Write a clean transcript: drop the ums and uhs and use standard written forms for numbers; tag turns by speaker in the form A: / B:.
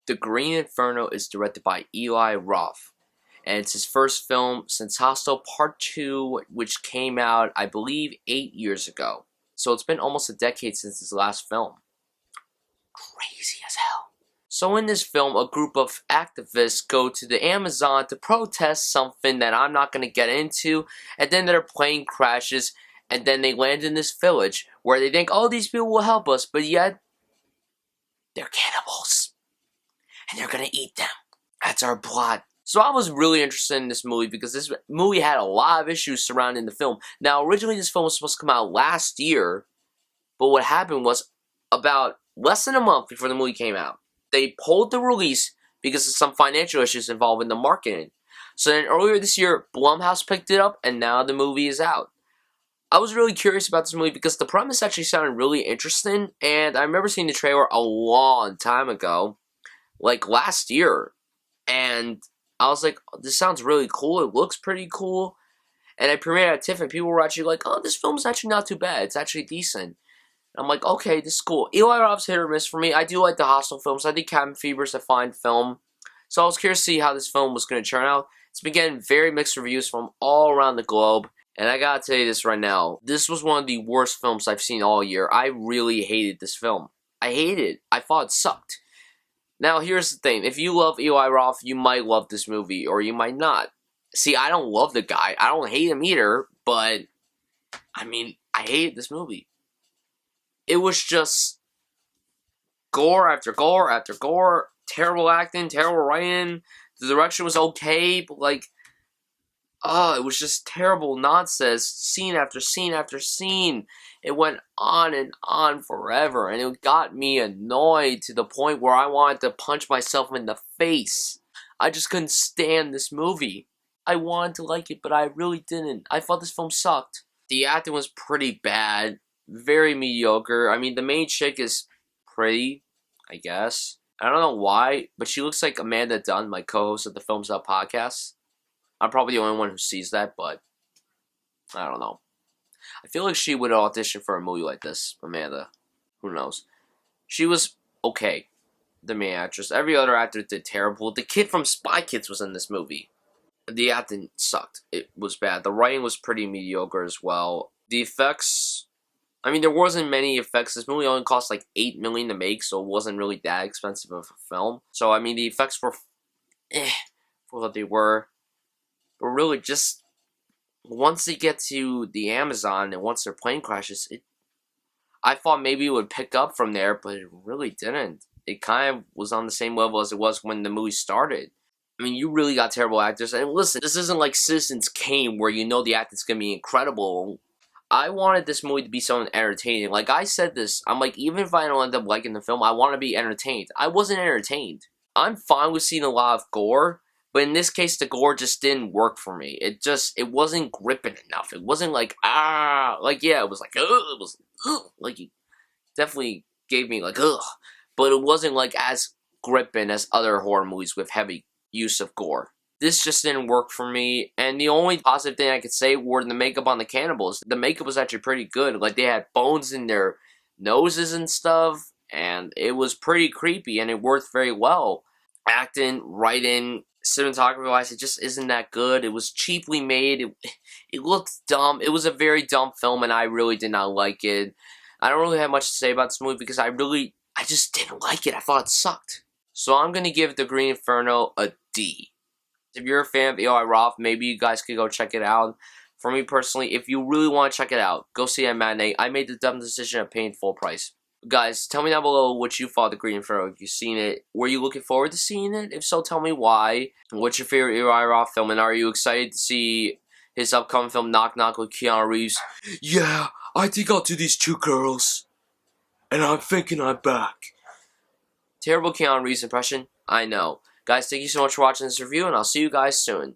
A: The Green Inferno is directed by Eli Roth, and it's his first film since Hostel Part 2, which came out, I believe, 8 years ago. So it's been almost a decade since his last film. Crazy as hell. So in this film, a group of activists go to the Amazon to protest something that I'm not going to get into, and then their plane crashes, and then they land in this village where they think, oh, these people will help us, but yet they're cannibals. And they're gonna eat them. That's our plot. So I was really interested in this movie because this movie had a lot of issues surrounding the film. Now, originally this film was supposed to come out last year, but what happened was about less than a month before the movie came out, they pulled the release because of some financial issues involved in the marketing. So then earlier this year, Blumhouse picked it up, and now the movie is out. I was really curious about this movie because the premise actually sounded really interesting, and I remember seeing the trailer a long time ago, like last year, and I was like, oh, this sounds really cool, it looks pretty cool, and I premiered at TIFF, and people were actually like, oh, this film's actually not too bad, it's actually decent. And I'm like, okay, this is cool. Eli Roth's hit or miss for me. I do like the Hostel films. I think Cabin Fever's a fine film, so I was curious to see how this film was going to turn out. It's been getting very mixed reviews from all around the globe, and I gotta tell you this right now, this was one of the worst films I've seen all year. I really hated this film. I hated it. I thought it sucked. Now, here's the thing. If you love Eli Roth, you might love this movie, or you might not. See, I don't love the guy. I don't hate him either, but, I mean, I hated this movie. It was just gore after gore after gore, terrible acting, terrible writing. The direction was okay, but, like, it was just terrible nonsense, scene after scene after scene. It went on and on forever, and it got me annoyed to the point where I wanted to punch myself in the face. I just couldn't stand this movie. I wanted to like it, but I really didn't. I thought this film sucked. The acting was pretty bad, very mediocre. I mean, the main chick is pretty, I guess. I don't know why, but she looks like Amanda Dunn, my co-host of the Films Up podcast. I'm probably the only one who sees that, but I don't know. I feel like she would audition for a movie like this, Amanda. Who knows? She was okay, the main actress. Every other actor did terrible. The kid from Spy Kids was in this movie. The acting sucked. It was bad. The writing was pretty mediocre as well. The effects, I mean, there wasn't many effects. This movie only cost like $8 million to make, so it wasn't really that expensive of a film. So, I mean, the effects were for what they were. But really, just once they get to the Amazon and once their plane crashes, I thought maybe it would pick up from there, but it really didn't. It kind of was on the same level as it was when the movie started. I mean, you really got terrible actors. And listen, this isn't like Citizens Kane where you know the acting's going to be incredible. I wanted this movie to be something entertaining. Like I said this, I'm like, even if I don't end up liking the film, I want to be entertained. I wasn't entertained. I'm fine with seeing a lot of gore. But in this case, the gore just didn't work for me. It wasn't gripping enough. It wasn't like, it was like, it was, like, it definitely gave me, like, but it wasn't, like, as gripping as other horror movies with heavy use of gore. This just didn't work for me, and the only positive thing I could say were the makeup on the cannibals. The makeup was actually pretty good. Like, they had bones in their noses and stuff, and it was pretty creepy, and it worked very well. Acting, writing, cinematography-wise, it just isn't that good. It was cheaply made. It looked dumb. It was a very dumb film, and I really did not like it. I don't really have much to say about this movie because I just didn't like it. I thought it sucked. So I'm going to give The Green Inferno a D. If you're a fan of Eli Roth, maybe you guys could go check it out. For me personally, if you really want to check it out, go see it at matinee. I made the dumb decision of paying full price. Guys, tell me down below what you thought of The Green Inferno. If you've seen it, were you looking forward to seeing it? If so, tell me why. What's your favorite Eli Roth film? And are you excited to see his upcoming film, Knock Knock, with Keanu Reeves? Yeah, I think I'll do these 2 girls. And I'm thinking I'm back. Terrible Keanu Reeves impression? I know. Guys, thank you so much for watching this review, and I'll see you guys soon.